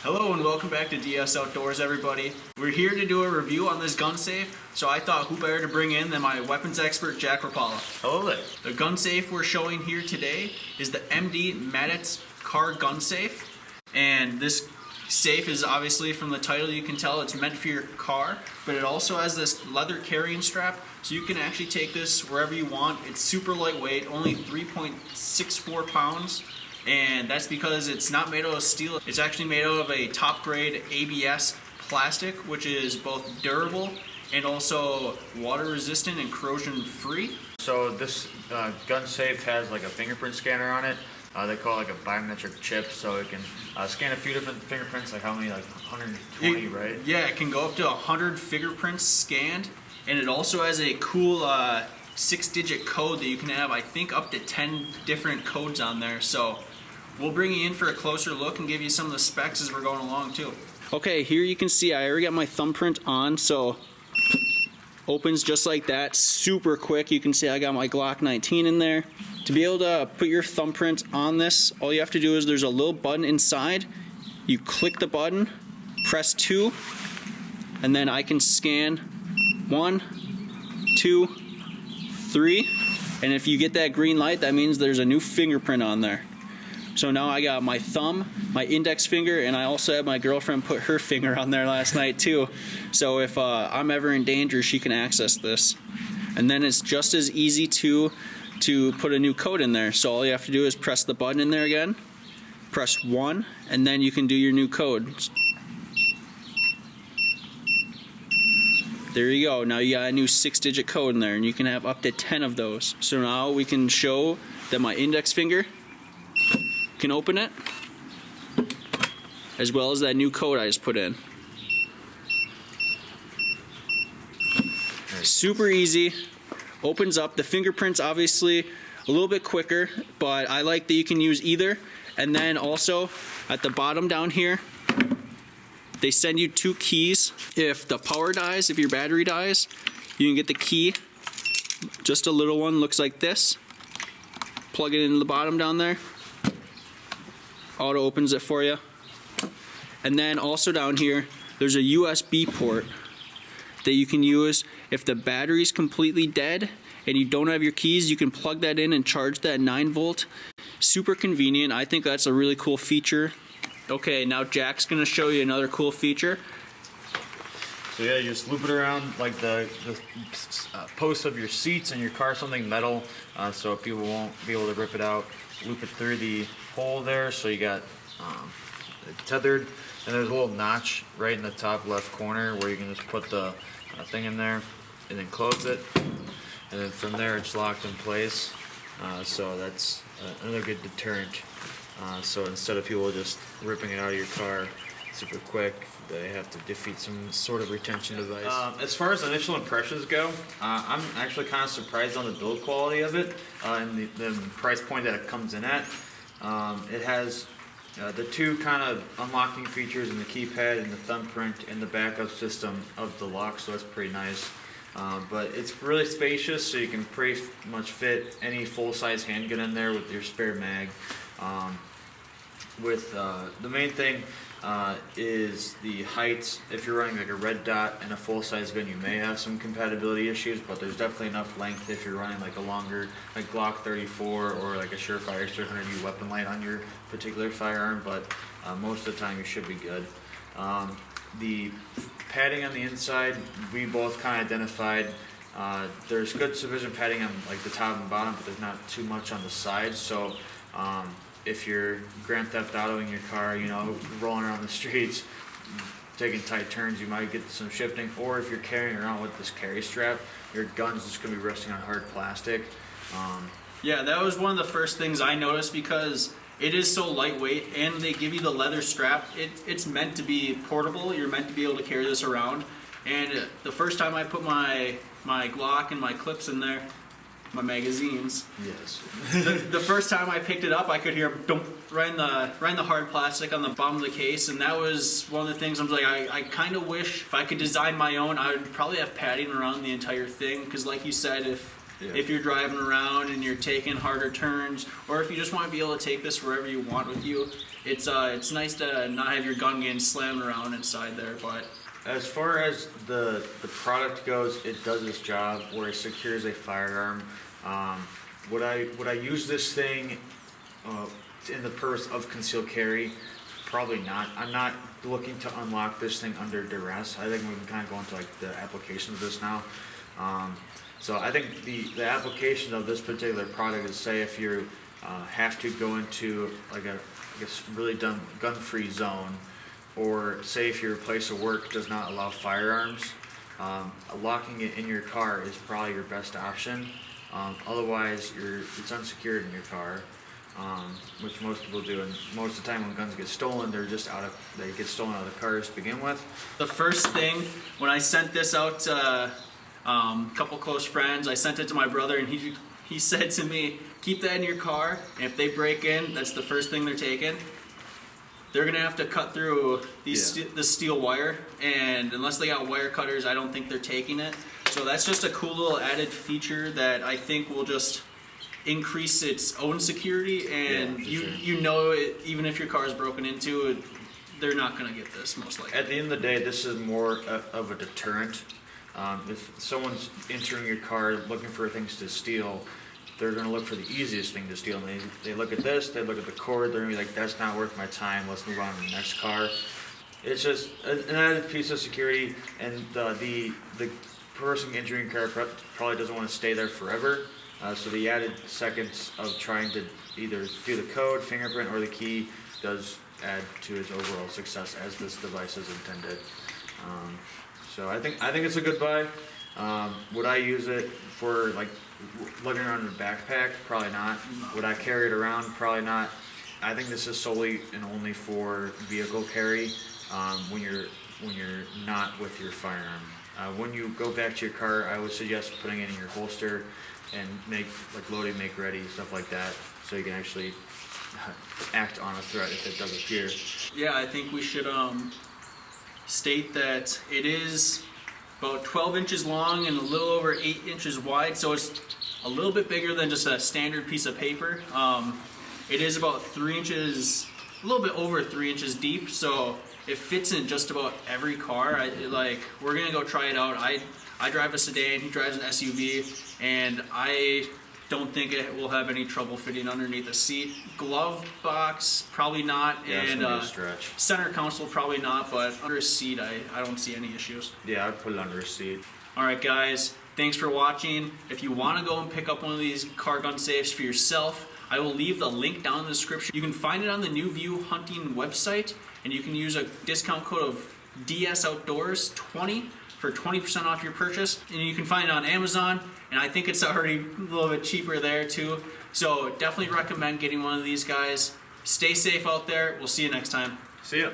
Hello and welcome back to DS Outdoors, everybody. We're here to do a review on this gun safe, so I thought who better to bring in than my weapons expert, Jack Rapala. Hello there. The gun safe we're showing here today is the MD Maditz car gun safe, and this safe is obviously, from the title you can tell it's meant for your car, but it also has this leather carrying strap, so you can actually take this wherever you want. It's super lightweight, only 3.64 pounds. And that's because it's not made out of steel. It's actually made out of a top grade ABS plastic, which is both durable and also water resistant and corrosion free. So this gun safe has like a fingerprint scanner on it. They call it like a biometric chip, so it can scan a few different fingerprints, like how many, like 120, right? Yeah, it can go up to 100 fingerprints scanned, and it also has a cool 6-digit code that you can have, I think, up to 10 different codes on there. So we'll bring you in for a closer look and give you some of the specs as we're going along too. Okay, here you can see I already got my thumbprint on, so opens just like that, super quick. You can see I got my Glock 19 in there. To be able to put your thumbprint on this, all you have to do is there's a little button inside. You click the button, press 2, and then I can scan 1, 2, 3, and if you get that green light, that means there's a new fingerprint on there. So now I got my thumb, my index finger, and I also had my girlfriend put her finger on there last night too. So if I'm ever in danger, she can access this. And then it's just as easy to put a new code in there. So all you have to do is press the button in there again, press 1, and then you can do your new code. There you go. Now you got a new 6-digit code in there, and you can have up to 10 of those. So now we can show that my index finger can open it, as well as that new code I just put in. Super easy. Opens up. The fingerprints obviously a little bit quicker, but I like that you can use either. And then also at the bottom down here, they send you 2 keys. If the power dies, if your battery dies, you can get the key. Just a little one, looks like this. Plug it into the bottom down there. Auto opens it for you. And then also down here, there's a USB port that you can use if the battery's completely dead and you don't have your keys. You can plug that in and charge that 9-volt. Super convenient. I think that's a really cool feature. Okay, now Jack's gonna show you another cool feature. So yeah, you just loop it around like the posts of your seats in your car, something metal, so people won't be able to rip it out. Loop it through the hole there, so you got it tethered, and there's a little notch right in the top left corner where you can just put the thing in there and then close it, and then from there it's locked in place. So that's another good deterrent. So instead of people just ripping it out of your car super quick, they have to defeat some sort of retention device. As far as initial impressions go, I'm actually kind of surprised on the build quality of it and the price point that it comes in at. It has the 2 kind of unlocking features in the keypad and the thumbprint and the backup system of the lock, so that's pretty nice. But it's really spacious, so you can pretty much fit any full-size handgun in there with your spare mag. The main thing is the height. If you're running like a red dot and a full-size gun, you may have some compatibility issues, but there's definitely enough length if you're running like a longer, like Glock 34 or like a Surefire 300U weapon light on your particular firearm, but most of the time you should be good. The padding on the inside, we both kind of identified there's good sufficient padding on like the top and bottom, but there's not too much on the sides. So if you're Grand Theft Autoing your car, you know, rolling around the streets, taking tight turns, you might get some shifting. Or if you're carrying around with this carry strap, your gun's just going to be resting on hard plastic. Yeah, that was one of the first things I noticed, because it is so lightweight and they give you the leather strap. It's meant to be portable. You're meant to be able to carry this around. And the first time I put my Glock and my clips in there, my magazines. Yes. the first time I picked it up, I could hear dump right in the hard plastic on the bottom of the case, and that was one of the things I was like, I kind of wish if I could design my own, I would probably have padding around the entire thing, because like you said, if you're driving around and you're taking harder turns, or if you just want to be able to take this wherever you want with you, it's nice to not have your gun getting slammed around inside there. But As far as the product goes, it does its job where it secures a firearm. Would I use this thing in the purpose of concealed carry? Probably not. I'm not looking to unlock this thing under duress. I think we can kind of go into like the application of this now. So I think the application of this particular product is, say if you have to go into like a I guess really gun-free zone, or say if your place of work does not allow firearms, locking it in your car is probably your best option. Otherwise, it's unsecured in your car, which most people do. And most of the time, when guns get stolen, they get stolen out of the cars to begin with. the first thing when I sent this out to a couple close friends, I sent it to my brother, and he said to me, "Keep that in your car. And if they break in, that's the first thing they're taking. They're gonna have to cut through the steel wire, and unless they got wire cutters, I don't think they're taking it." So that's just a cool little added feature that I think will just increase its own security, and Yeah, for you sure. you know it, even if your car is broken into, they're not gonna get this most likely. At the end of the day, this is more of a deterrent. If someone's entering your car looking for things to steal, they're going to look for the easiest thing to steal. And they look at this, they look at the cord, they're going to be like, that's not worth my time, let's move on to the next car. It's just an added piece of security, and the person entering your car probably doesn't want to stay there forever. So the added seconds of trying to either do the code, fingerprint, or the key does add to its overall success as this device is intended. So I think it's a good buy. Would I use it for like lugging around in a backpack? Probably not. Would I carry it around? Probably not. I think this is solely and only for vehicle carry when you're not with your firearm. When you go back to your car, I would suggest putting it in your holster and make like loading, make ready, stuff like that, so you can actually act on a threat if it does appear. Yeah, I think we should state that it is about 12 inches long and a little over 8 inches wide, so it's a little bit bigger than just a standard piece of paper. It is about 3 inches, a little bit over 3 inches deep, so it fits in just about every car. We're gonna go try it out. I drive a sedan, he drives an SUV, and I don't think it will have any trouble fitting underneath the seat. Glove box, probably not, Yeah, it's and gonna be a stretch. center console, probably not, but under a seat, I don't see any issues. Yeah, I'd put it under a seat. All right, guys, thanks for watching. If you want to go and pick up one of these car gun safes for yourself, I will leave the link down in the description. You can find it on the New View Hunting website, and you can use a discount code of DS Outdoors 20 for 20% off your purchase. And you can find it on Amazon, and I think it's already a little bit cheaper there too. So definitely recommend getting one of these guys. Stay safe out there. We'll see you next time. See ya.